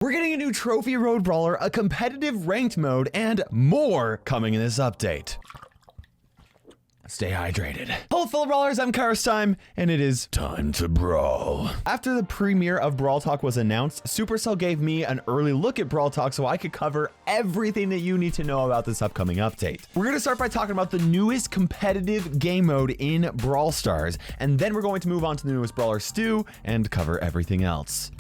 We're getting a new Trophy Road Brawler, a competitive ranked mode, and more coming in this update. Stay hydrated. Hello fellow brawlers, I'm KairosTime, and it is time to brawl. After the premiere of Brawl Talk was announced, Supercell gave me an early look at Brawl Talk so I could cover everything that you need to know about this upcoming update. We're gonna start by talking about the newest competitive game mode in Brawl Stars, and then we're going to move on to the newest brawler, Stu, and cover everything else.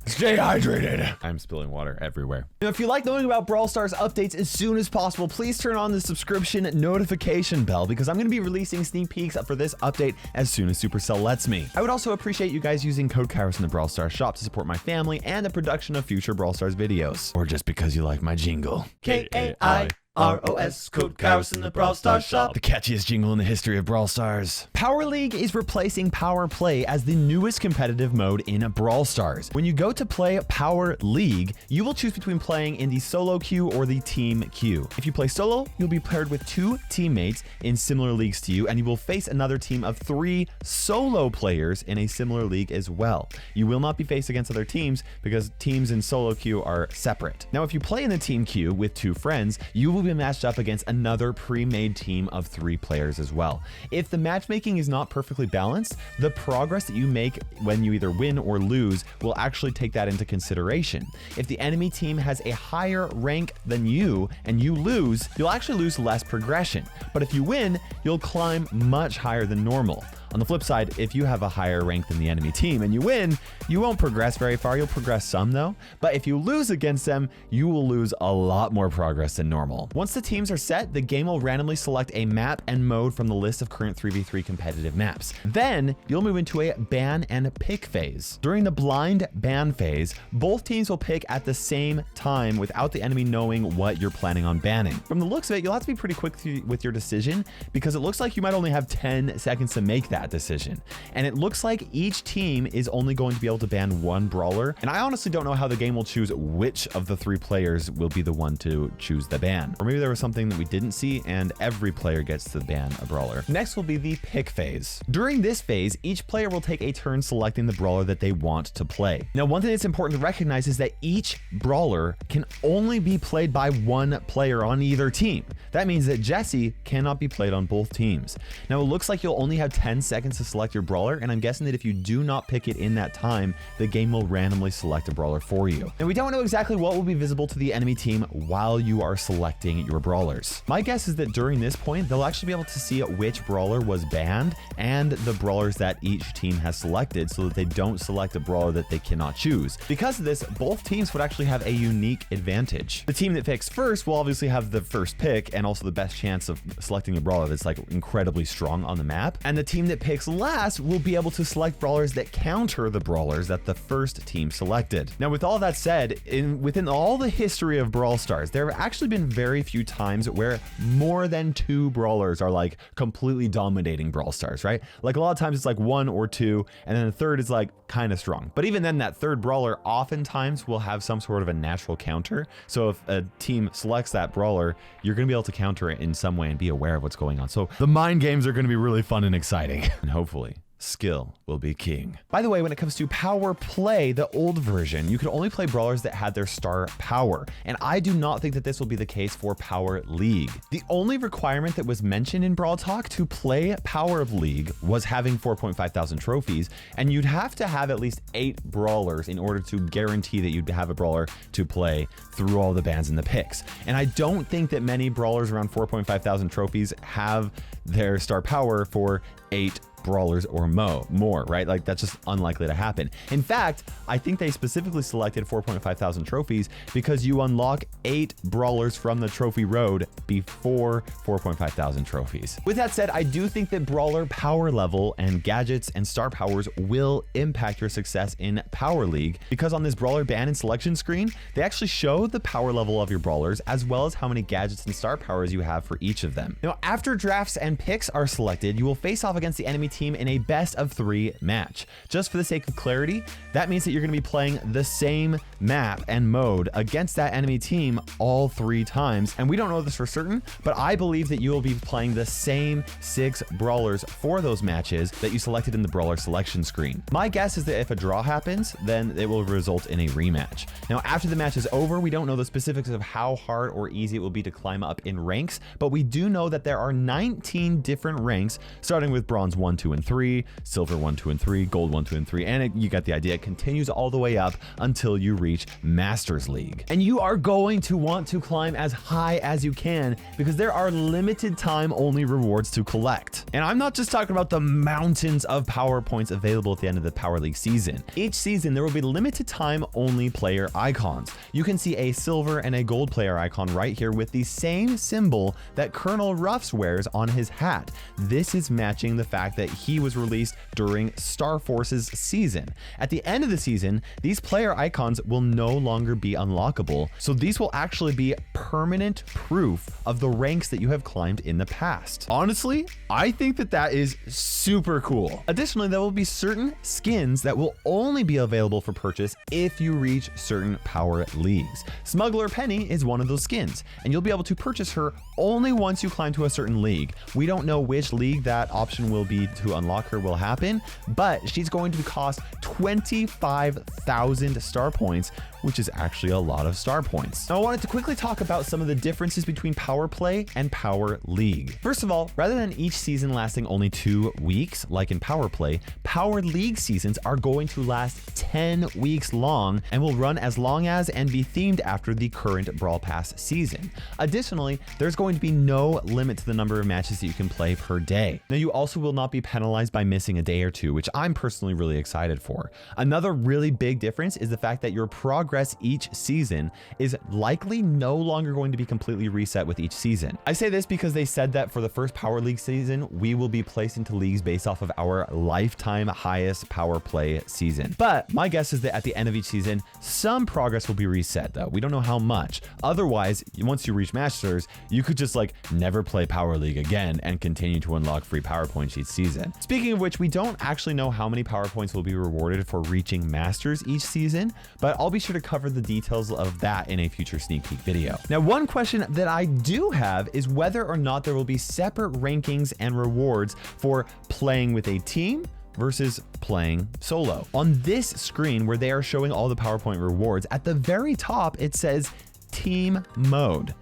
Stay hydrated. I'm spilling water everywhere. Now, if you like knowing about Brawl Stars updates as soon as possible, please turn on the subscription notification bell because I'm going to be releasing sneak peeks for this update as soon as Supercell lets me. I would also appreciate you guys using code Kairos in the Brawl Stars shop to support my family and the production of future Brawl Stars videos. Or just because you like my jingle. K-A-I-R-O-S, code Kairos in the Brawl Stars shop. The catchiest jingle in the history of Brawl Stars. Power League is replacing Power Play as the newest competitive mode in Brawl Stars. When you go to play Power League, you will choose between playing in the solo queue or the team queue. If you play solo, you'll be paired with 2 teammates in similar leagues to you, and you will face another team of 3 solo players in a similar league as well. You will not be faced against other teams because teams in solo queue are separate. Now, if you play in the team queue with 2 friends, you will be matched up against another pre-made team of 3 players as well. If the matchmaking is not perfectly balanced, the progress that you make when you either win or lose will actually take that into consideration. If the enemy team has a higher rank than you and you lose, you'll actually lose less progression. But if you win, you'll climb much higher than normal. On the flip side, if you have a higher rank than the enemy team and you win, you won't progress very far. You'll progress some though. But if you lose against them, you will lose a lot more progress than normal. Once the teams are set, the game will randomly select a map and mode from the list of current 3v3 competitive maps. Then you'll move into a ban and pick phase. During the blind ban phase, both teams will pick at the same time without the enemy knowing what you're planning on banning. From the looks of it, you'll have to be pretty quick with your decision because it looks like you might only have 10 seconds to make that decision. And it looks like each team is only going to be able to ban 1 brawler. And I honestly don't know how the game will choose which of the 3 players will be the one to choose the ban. Or maybe there was something that we didn't see and every player gets to ban a brawler. Next will be the pick phase. During this phase, each player will take a turn selecting the brawler that they want to play. Now, one thing that's important to recognize is that each brawler can only be played by 1 player on either team. That means that Jesse cannot be played on both teams. Now, it looks like you'll only have 10 seconds to select your brawler, and I'm guessing that if you do not pick it in that time, the game will randomly select a brawler for you. Now, we don't know exactly what will be visible to the enemy team while you are selecting your brawlers. My guess is that during this point, they'll actually be able to see which brawler was banned and the brawlers that each team has selected so that they don't select a brawler that they cannot choose. Because of this, both teams would actually have a unique advantage. The team that picks first will obviously have the first pick and also the best chance of selecting a brawler that's like incredibly strong on the map. And the team that picks last will be able to select brawlers that counter the brawlers that the first team selected. Now, with all that said, within all the history of Brawl Stars, there have actually been very few times where more than 2 brawlers are like completely dominating Brawl Stars, right? Like a lot of times it's like 1 or 2, and then the third is like kind of strong. But even then, that third brawler oftentimes will have some sort of a natural counter. So if a team selects that brawler, you're going to be able to counter it in some way and be aware of what's going on. So the mind games are going to be really fun and exciting. And hopefully, skill will be king. By the way, when it comes to Power Play, the old version, you could only play brawlers that had their star power. And I do not think that this will be the case for Power League. The only requirement that was mentioned in Brawl Talk to play Power League was having 4.5 thousand trophies. And you'd have to have at least 8 brawlers in order to guarantee that you'd have a brawler to play through all the bans and the picks. And I don't think that many brawlers around 4.5 thousand trophies have their star power for 8 brawlers or more, right? Like that's just unlikely to happen. In fact, I think they specifically selected 4.5 thousand trophies because you unlock 8 brawlers from the trophy road before 4.5 thousand trophies. With that said, I do think that brawler power level and gadgets and star powers will impact your success in Power League because on this brawler ban and selection screen, they actually show the power level of your brawlers as well as how many gadgets and star powers you have for each of them. Now, after drafts and picks are selected, you will face off against the enemy team in a best of 3 match. Just for the sake of clarity, that means that you're going to be playing the same map and mode against that enemy team all 3 times. And we don't know this for certain, but I believe that you will be playing the same 6 brawlers for those matches that you selected in the brawler selection screen. My guess is that if a draw happens, then it will result in a rematch. Now, after the match is over, we don't know the specifics of how hard or easy it will be to climb up in ranks, but we do know that there are 19 different ranks, starting with bronze 1, 2, and 3, silver 1, 2, and 3, gold 1, 2, and 3, and you got the idea. It continues all the way up until you reach Masters League. And you are going to want to climb as high as you can because there are limited time only rewards to collect. And I'm not just talking about the mountains of power points available at the end of the Power League season. Each season, there will be limited time only player icons. You can see a silver and a gold player icon right here with the same symbol that Colonel Ruffs wears on his hat. This is matching the fact that he was released during Star Force's season. At the end of the season, these player icons will no longer be unlockable, so these will actually be permanent proof of the ranks that you have climbed in the past. Honestly, I think that that is super cool. Additionally, there will be certain skins that will only be available for purchase if you reach certain power leagues. Smuggler Penny is one of those skins, and you'll be able to purchase her only once you climb to a certain league. We don't know which league that option will be to unlock her will happen, but she's going to cost 25,000 star points, which is actually a lot of star points. Now, I wanted to quickly talk about some of the differences between Power Play and Power League. First of all, rather than each season lasting only 2 weeks, like in Power Play, Power League seasons are going to last 10 weeks long and will run as long as and be themed after the current Brawl Pass season. Additionally, there's going to be no limit to the number of matches that you can play per day. Now, you also will not be penalized by missing a day or two, which I'm personally really excited for. Another really big difference is the fact that your progress each season is likely no longer going to be completely reset with each season. I say this because they said that for the first Power League season, we will be placed into leagues based off of our lifetime highest Power Play season. But my guess is that at the end of each season, some progress will be reset though. We don't know how much. Otherwise, once you reach Masters, you could just like never play Power League again and continue to unlock free power points each season. Speaking of which, we don't actually know how many power points will be rewarded for reaching Masters each season, but I'll be sure to cover the details of that in a future sneak peek video. Now, one question that I do have is whether or not there will be separate rankings and rewards for playing with a team versus playing solo. On this screen where they are showing all the PowerPoint rewards, at the very top, it says team mode.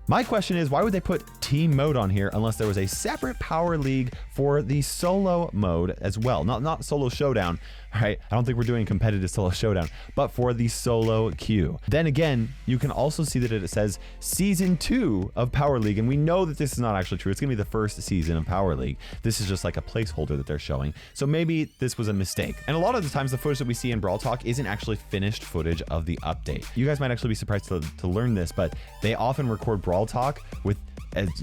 My question is, why would they put team mode on here unless there was a separate Power League for the solo mode as well? Not solo showdown, right? I don't think we're doing competitive solo showdown, but for the solo queue. Then again, you can also see that it says season 2 of Power League, and we know that this is not actually true. It's gonna be the first season of Power League. This is just like a placeholder that they're showing. So maybe this was a mistake. And a lot of the times the footage that we see in Brawl Talk isn't actually finished footage of the update. You guys might actually be surprised to learn this, but they often record Brawl Talk with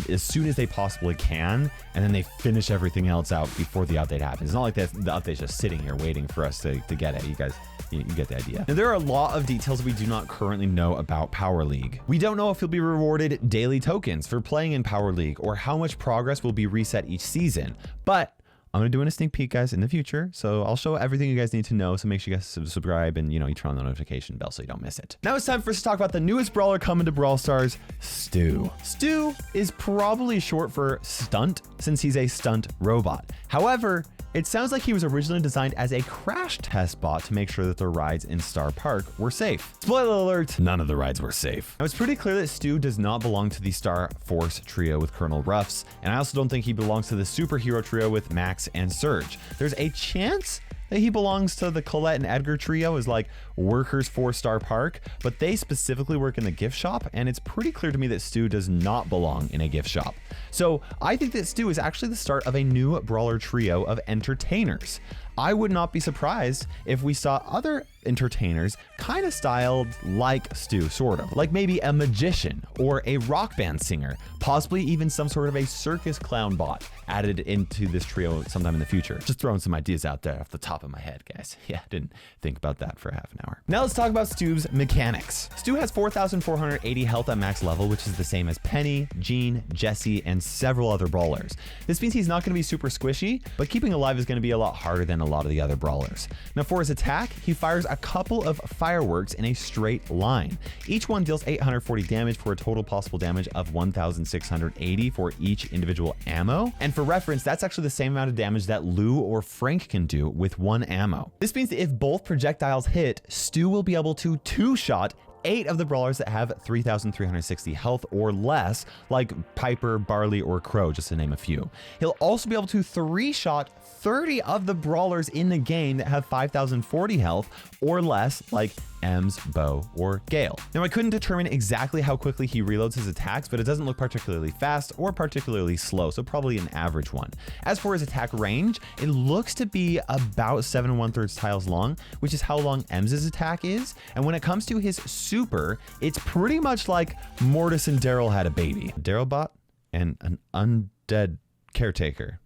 as soon as they possibly can, and then they finish everything else out before the update happens. It's not like the update's just sitting here waiting for us to get it. You guys, you get the idea. Now, there are a lot of details we do not currently know about Power League. We don't know if you'll be rewarded daily tokens for playing in Power League or how much progress will be reset each season, but I'm going to do a sneak peek, guys, in the future. So I'll show everything you guys need to know. So make sure you guys subscribe and, you turn on the notification bell so you don't miss it. Now it's time for us to talk about the newest brawler coming to Brawl Stars, Stu. Stu is probably short for stunt since he's a stunt robot. However, it sounds like he was originally designed as a crash test bot to make sure that the rides in Star Park were safe. Spoiler alert, none of the rides were safe. Now, it's pretty clear that Stu does not belong to the Star Force trio with Colonel Ruffs, and I also don't think he belongs to the superhero trio with Max and Surge. There's a chance that he belongs to the Colette and Edgar trio as like workers for Star Park, but they specifically work in the gift shop, and it's pretty clear to me that Stu does not belong in a gift shop. So I think that Stu is actually the start of a new brawler trio of entertainers. I would not be surprised if we saw other entertainers kind of styled like Stu, sort of. Like maybe a magician or a rock band singer, possibly even some sort of a circus clown bot added into this trio sometime in the future. Just throwing some ideas out there off the top of my head, guys. Yeah, didn't think about that for half an hour. Now let's talk about Stu's mechanics. Stu has 4,480 health at max level, which is the same as Penny, Jean, Jessie, and several other brawlers. This means he's not going to be super squishy, but keeping alive is going to be a lot harder than a lot of the other brawlers. Now for his attack, he fires a couple of fireworks in a straight line. Each one deals 840 damage for a total possible damage of 1,680 for each individual ammo. And for reference, that's actually the same amount of damage that Lou or Frank can do with one ammo. This means that if both projectiles hit, Stu will be able to two-shot 8 of the brawlers that have 3,360 health or less, like Piper, Barley, or Crow, just to name a few. He'll also be able to 3-shot 30 of the brawlers in the game that have 5,040 health or less, like Ems, Bo, or Gale. Now I couldn't determine exactly how quickly he reloads his attacks, but it doesn't look particularly fast or particularly slow, so probably an average one. As for his attack range, it looks to be about 7 1/3 tiles long, which is how long Ems's attack is. And when it comes to his super, it's pretty much like Mortis and Daryl had a baby. Daryl bot and an undead caretaker.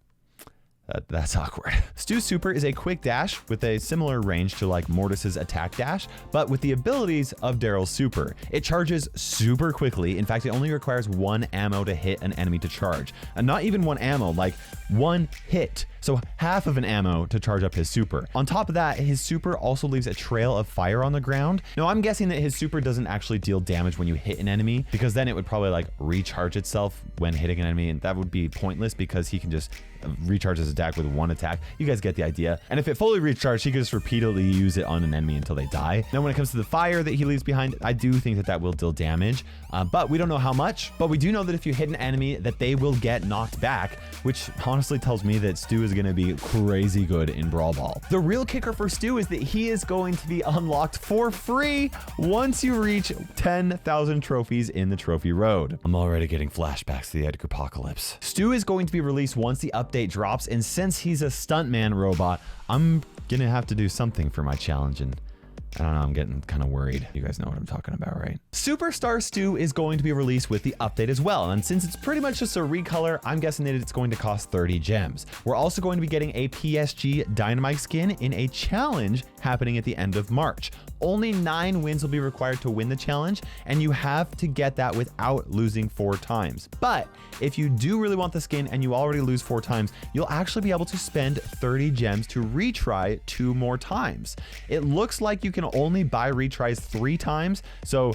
That's awkward. Stu's super is a quick dash with a similar range to like Mortis's attack dash, but with the abilities of Daryl's super. It charges super quickly. In fact, it only requires 1 ammo to hit an enemy to charge. And not even 1 ammo, like 1 hit. So half of an ammo to charge up his super. On top of that, his super also leaves a trail of fire on the ground. Now I'm guessing that his super doesn't actually deal damage when you hit an enemy, because then it would probably like recharge itself when hitting an enemy, and that would be pointless because he can just recharge his attack with 1 attack. You guys get the idea. And if it fully recharged, he could just repeatedly use it on an enemy until they die. Now when it comes to the fire that he leaves behind, I do think that that will deal damage, but we don't know how much. But we do know that if you hit an enemy, that they will get knocked back, which honestly tells me that Stu is going to be crazy good in Brawl Ball. The real kicker for Stu is that he is going to be unlocked for free once you reach 10,000 trophies in the trophy road. I'm already getting flashbacks to the Edgar Apocalypse. Stu is going to be released once the update drops, and since he's a stuntman robot, I'm gonna have to do something for my challenge, and I don't know, I'm getting kind of worried. You guys know what I'm talking about, right? Superstar Stu is going to be released with the update as well, and since it's pretty much just a recolor, I'm guessing that it's going to cost 30 gems. We're also going to be getting a PSG Dynamite skin in a challenge happening at the end of March. Only 9 wins will be required to win the challenge, and you have to get that without losing 4 times. But if you do really want the skin and you already lose 4 times, you'll actually be able to spend 30 gems to retry 2 more times. It looks like you can only buy retries 3 times, so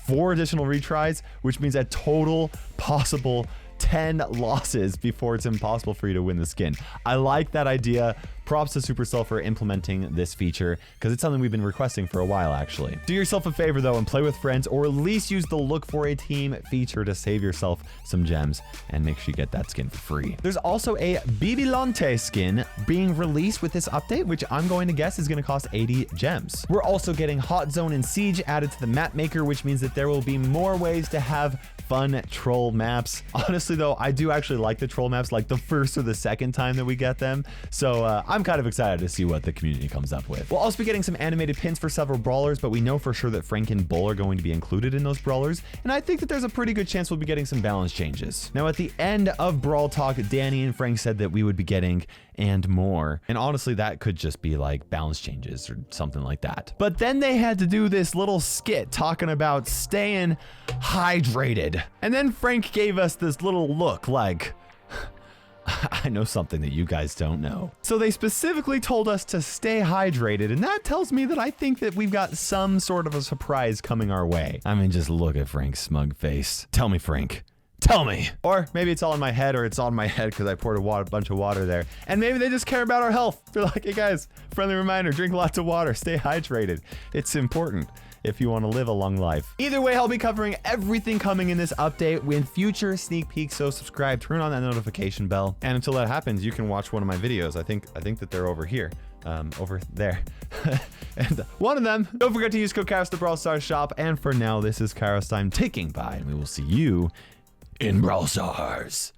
4 additional retries, which means a total possible 10 losses before it's impossible for you to win the skin. I like that idea. Props to Supercell for implementing this feature, because it's something we've been requesting for a while, actually. Do yourself a favor though and play with friends, or at least use the look for a team feature to save yourself some gems and make sure you get that skin for free. There's also a Bibilante skin being released with this update, which I'm going to guess is going to cost 80 gems. We're also getting Hot Zone and Siege added to the map maker, which means that there will be more ways to have fun troll maps. Honestly though, I do actually like the troll maps, like the first or the second time that we get them. So I'm kind of excited to see what the community comes up with. We'll also be getting some animated pins for several brawlers, but we know for sure that Frank and Bull are going to be included in those brawlers, and I think that there's a pretty good chance we'll be getting some balance changes. Now at the end of Brawl Talk, Danny and Frank said that we would be getting and more, and honestly that could just be like balance changes or something like that. But then they had to do this little skit talking about staying hydrated, and then Frank gave us this little look like, I know something that you guys don't know. So they specifically told us to stay hydrated, and that tells me that I think that we've got some sort of a surprise coming our way. I mean, just look at Frank's smug face. Tell me, Frank. Tell me. Or maybe it's all in my head, or it's on my head because I poured a bunch of water there. And maybe they just care about our health. They're like, hey guys, friendly reminder, drink lots of water, stay hydrated. It's important if you want to live a long life. Either way, I'll be covering everything coming in this update with future sneak peeks, so subscribe, turn on that notification bell, and until that happens, you can watch one of my videos. I think that they're over here. Over there. And one of them. Don't forget to use code Kairos the Brawl Stars shop. And for now, this is KairosTime taking bye, and we will see you in Brawl Stars.